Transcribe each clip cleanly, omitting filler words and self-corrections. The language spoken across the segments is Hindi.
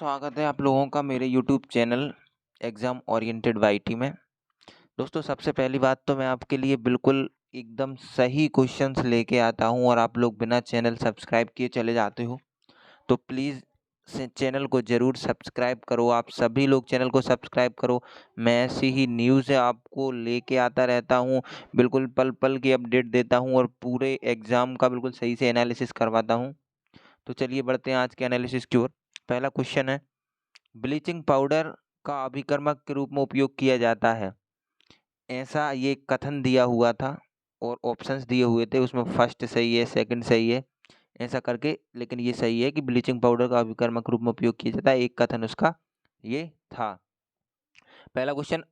स्वागत है आप लोगों का मेरे YouTube channel exam oriented YT में। दोस्तों सबसे पहली बात तो मैं आपके लिए बिल्कुल एकदम सही क्वेश्चंस लेके आता हूं और आप लोग बिना चैनल सब्सक्राइब किए चले जाते हो, तो प्लीज़ से चैनल को ज़रूर सब्सक्राइब करो। आप सभी लोग चैनल को सब्सक्राइब करो। मैं ऐसी ही न्यूज़ आपको लेके आता रहता हूँ, बिल्कुल पल-पल की अपडेट देता हूँ और पूरे एग्ज़ाम का बिल्कुल सही से एनालिसिस करवाता हूँ। तो चलिए बढ़ते हैं आज के एनालिसिस की ओर। पहला क्वेश्चन है, ब्लीचिंग पाउडर का अभिकर्मक के रूप में उपयोग किया जाता है, ऐसा ये कथन दिया हुआ था और ऑप्शंस दिए हुए थे, उसमें फर्स्ट सही है, सेकंड सही है, ऐसा करके। लेकिन ये सही है कि ब्लीचिंग पाउडर का अभिकर्मक रूप में उपयोग किया जाता है, एक कथन उसका ये था। पहला क्वेश्चन,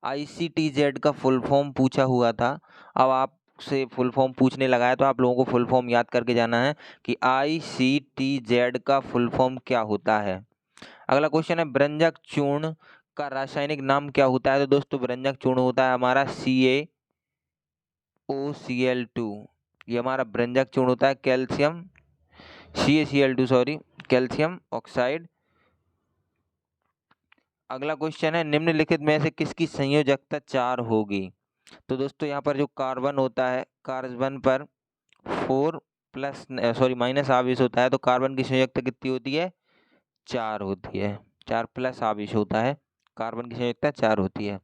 आईसीटीजेड का फुल फॉर्म पूछा हुआ था। अब आपसे फुल फॉर्म पूछने लगा है तो आप लोगों को फुल फॉर्म याद करके जाना है कि आईसीटीजेड का फुल फॉर्म क्या होता है। अगला क्वेश्चन है, ब्रंजक चूर्ण का रासायनिक नाम क्या होता है? तो दोस्तों ब्रंजक चूर्ण होता है हमारा CaOCl2। ये हमारा ब्रंजक चूर्ण होता है, calcium CaCl2 sorry, calcium oxide. अगला क्वेश्चन है, निम्नलिखित में से किसकी संयोजकता 4 होगी? तो दोस्तों यहाँ पर जो कार्बन होता है, कार्बन पर 4 प्लस सॉरी माइनस आवेश होता है, तो कार्बन की संयोजकता कितनी होती है? 4 होती है। 4 प्लस आवेश होता है, कार्बन की संयोजकता 4 होती है।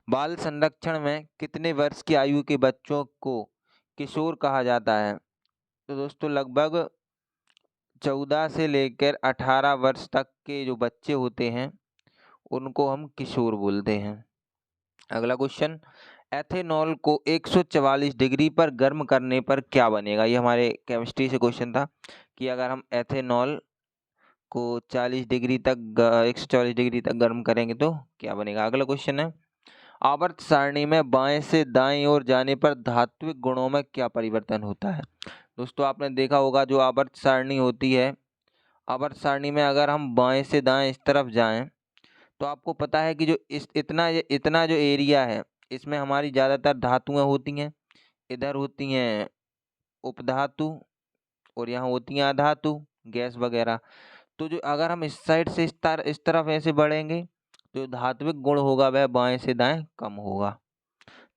बाल संरक्षण में कितने वर्ष की आयु के बच्चों को किशोर कहा जाता है? तो दोस्तों लगभग 14 से लेकर 18 वर्ष तक के जो बच्चे होते हैं उनको हम किशोर बोलते हैं। अगला क्वेश्चन, एथेनॉल को 144 डिग्री पर गर्म करने पर क्या बनेगा? ये हमारे केमिस्ट्री से क्वेश्चन था कि अगर हम एथेनॉल को 144 डिग्री तक गर्म करेंगे तो क्या बनेगा। अगला क्वेश्चन है, आवर्त सारणी में बाएं से दाएं ओर जाने पर धात्विक गुणों में क्या परिवर्तन होता है? दोस्तों आपने देखा होगा जो आवर्त सारणी होती है, आवर्त सारणी में अगर हम बाएं से दाएं इस तरफ जाएं तो आपको पता है कि जो इतना जो एरिया है इसमें हमारी ज़्यादातर धातुएं होती हैं। इधर होती हैं उपधातु और यहाँ होती हैं अधातु, गैस वगैरह। तो जो अगर हम इस साइड से इस तरफ ऐसे बढ़ेंगे तो धात्विक गुण होगा वह बाएं से दाएं कम होगा।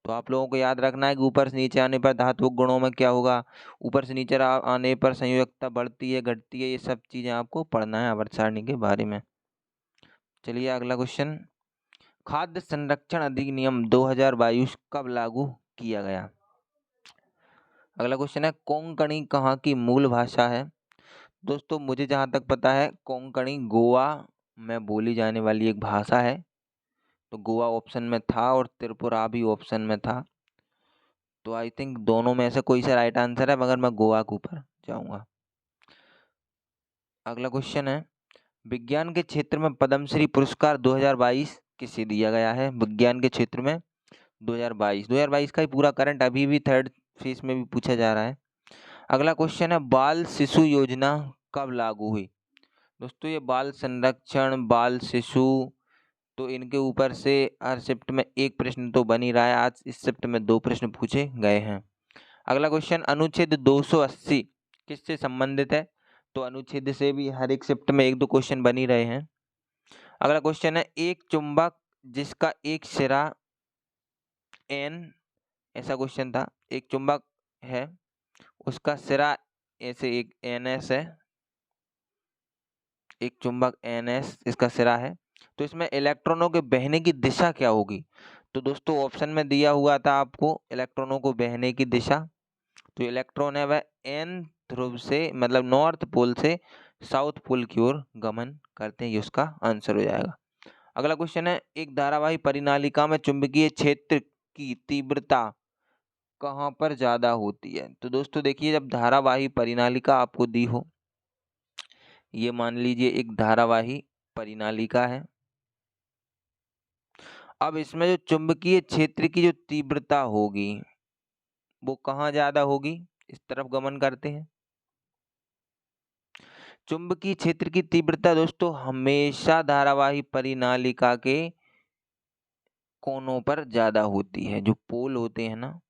तो आप लोगों को याद रखना है कि ऊपर से नीचे आने पर धात्विक गुणों में क्या होगा, ऊपर से नीचे आने पर संयोजकता बढ़ती है घटती है, ये सब चीज़ें आपको पढ़ना है आवर्त सारणी के बारे में। चलिए अगला क्वेश्चन, खाद्य संरक्षण अधिनियम 2022 कब लागू किया गया? अगला क्वेश्चन है, कोंकणी कहाँ की मूल भाषा है? दोस्तों मुझे जहाँ तक पता है कोंकणी गोवा में बोली जाने वाली एक भाषा है। तो गोवा ऑप्शन में था और त्रिपुरा भी ऑप्शन में था, तो आई थिंक दोनों में से कोई सा राइट आंसर है, मगर मैं गोवा के ऊपर जाऊंगा। अगला क्वेश्चन है, विज्ञान के क्षेत्र में पद्मश्री पुरस्कार 2022 किसे दिया गया है? विज्ञान के क्षेत्र में 2022 का ही पूरा करंट अभी भी थर्ड फेज में भी पूछा जा रहा है। अगला क्वेश्चन है, बाल शिशु योजना कब लागू हुई? दोस्तों ये बाल संरक्षण, बाल शिशु, तो इनके ऊपर से हर शिफ्ट में एक प्रश्न तो बन ही रहा है। आज इस शिफ्ट में 2 प्रश्न पूछे गए हैं। अगला क्वेश्चन, अनुच्छेद 280 किससे संबंधित है? तो अनुच्छेद से भी हर एक शिफ्ट में 1-2 क्वेश्चन बन ही रहे हैं। अगला क्वेश्चन है, एक चुंबक जिसका एक सिरा एन, ऐसा क्वेश्चन था, एक चुंबक है उसका सिरा ऐसे एक NS है, एक चुंबक NS इसका सिरा है, तो इसमें इलेक्ट्रॉनों के बहने की दिशा क्या होगी? तो दोस्तों ऑप्शन में दिया हुआ था आपको इलेक्ट्रॉनों को बहने की दिशा, तो इलेक्ट्रॉन है वह N ध्रुव से मतलब नॉर्थ पोल से साउथ पोल की ओर गमन करते हैं, ये उसका आंसर हो जाएगा। अगला क्वेश्चन है, एक धारावाही परिनालिका में चुंबकीय क्षेत्र की तीव्रता कहाँ पर ज्यादा होती है? तो दोस्तों देखिए, जब धारावाही परिनालिका आपको दी हो, ये मान लीजिए एक धारावाही परिनालिका है, अब इसमें जो चुंबकीय क्षेत्र की जो तीव्रता होगी वो कहाँ ज्यादा होगी? इस तरफ गमन करते हैं। चुंबकीय क्षेत्र की तीव्रता दोस्तों हमेशा धारावाही परिनालिका के कोनों पर ज्यादा होती है, जो पोल होते हैं ना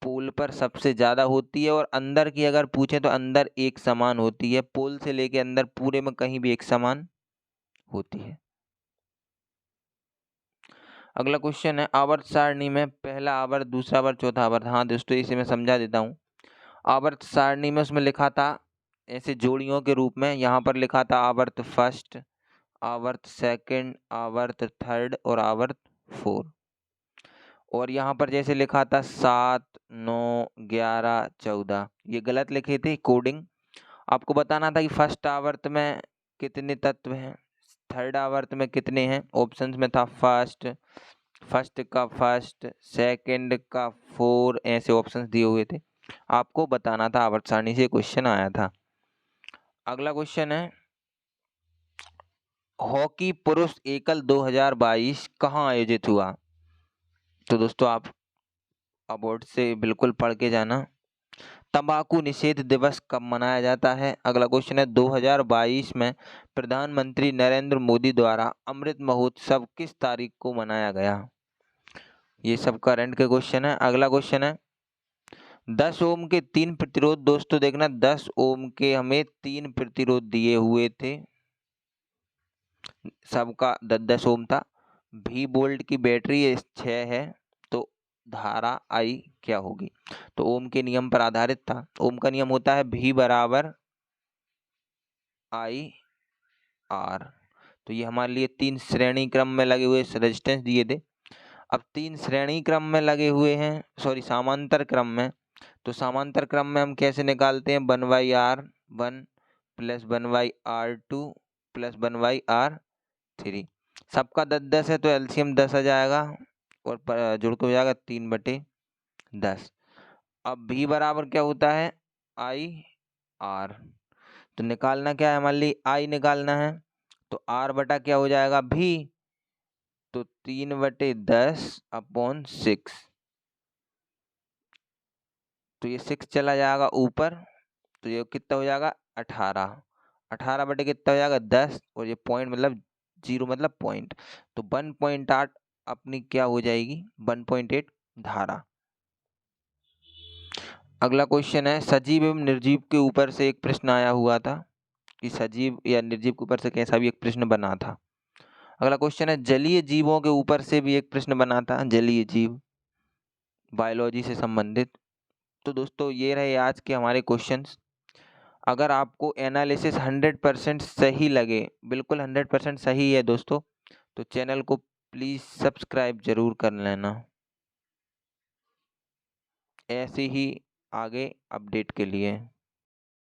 पोल पर सबसे ज़्यादा होती है, और अंदर की अगर पूछे तो अंदर एक समान होती है। पोल से लेके अंदर पूरे में कहीं भी एक समान होती है। अगला क्वेश्चन है, आवर्त सारणी में पहला आवर्त, दूसरा आवर्त, चौथा आवर्त। हाँ दोस्तों, इसे मैं समझा देता हूँ। आवर्त सारणी में उसमें लिखा था ऐसे जोड़ियों के रूप में, यहाँ पर लिखा था आवर्त फर्स्ट, आवर्त सेकंड, आवर्त थर्ड और आवर्त फोर। और यहाँ पर जैसे लिखा था 7, 9, 11, 14, ये गलत लिखे थे कोडिंग। आपको बताना था कि फर्स्ट आवर्त में कितने तत्व हैं, थर्ड आवर्त में कितने हैं। ऑप्शंस में था फर्स्ट, फर्स्ट का फर्स्ट, सेकंड का 4, ऐसे ऑप्शंस दिए हुए थे। आपको बताना था, आवर्त सारणी से क्वेश्चन आया था। अगला क्वेश्चन है, हॉकी पुरुष एकल 2022 कहाँ आयोजित हुआ। तो दोस्तों आप बोर्ड से बिल्कुल पढ़ के जाना। तंबाकू निषेध दिवस कब मनाया जाता है। अगला क्वेश्चन है, 2022 में प्रधानमंत्री नरेंद्र मोदी द्वारा अमृत महोत्सव किस तारीख को मनाया गया। ये सब करंट के क्वेश्चन है। अगला क्वेश्चन है, 10 ओम के 3 प्रतिरोध। दोस्तों देखना, 10 ओम के हमें 3 प्रतिरोध दिए हुए थे, सबका 10-10 ओम था। V वोल्ट की बैटरी 6 है, तो धारा I क्या होगी। तो ओम के नियम पर आधारित था। ओम का नियम होता है V बराबर I R। तो ये हमारे लिए 3 श्रेणी क्रम में लगे हुए रेजिस्टेंस दिए थे। अब 3 श्रेणी क्रम में लगे हुए हैं, सॉरी समांतर क्रम में। तो समांतर क्रम में हम कैसे निकालते हैं, 1/R1 plus 1/R2 plus 1/R3। सबका 10-10 है, तो एलसीएम 10 आ जाएगा और जुड़ के हो जाएगा 3/10। अब भी बराबर क्या होता है, IR। तो निकालना क्या है हमारे लिए, I निकालना है। तो R बटा क्या हो जाएगा, भी, तो 3/10/6। तो ये 6 चला जाएगा ऊपर, तो ये कितना हो जाएगा, 18। 18 बटे कितना हो जाएगा, 10, और ये पॉइंट मतलब 0 मतलब पॉइंट, तो 1.8 अपनी क्या हो जाएगी, 1.8 धारा। अगला क्वेश्चन है, सजीव एवं निर्जीव के ऊपर से एक प्रश्न आया हुआ था कि सजीव या निर्जीव के ऊपर से कैसा भी एक प्रश्न बना था। अगला क्वेश्चन है, जलीय जीवों के ऊपर से भी एक प्रश्न बना था, जलीय जीव, बायोलॉजी से संबंधित। तो दोस्तों ये रहे आज के हमारे क्वेश्चंस। अगर आपको एनालिसिस 100% सही लगे, बिल्कुल 100% सही है दोस्तों, तो चैनल को प्लीज़ सब्सक्राइब जरूर कर लेना, ऐसे ही आगे अपडेट के लिए।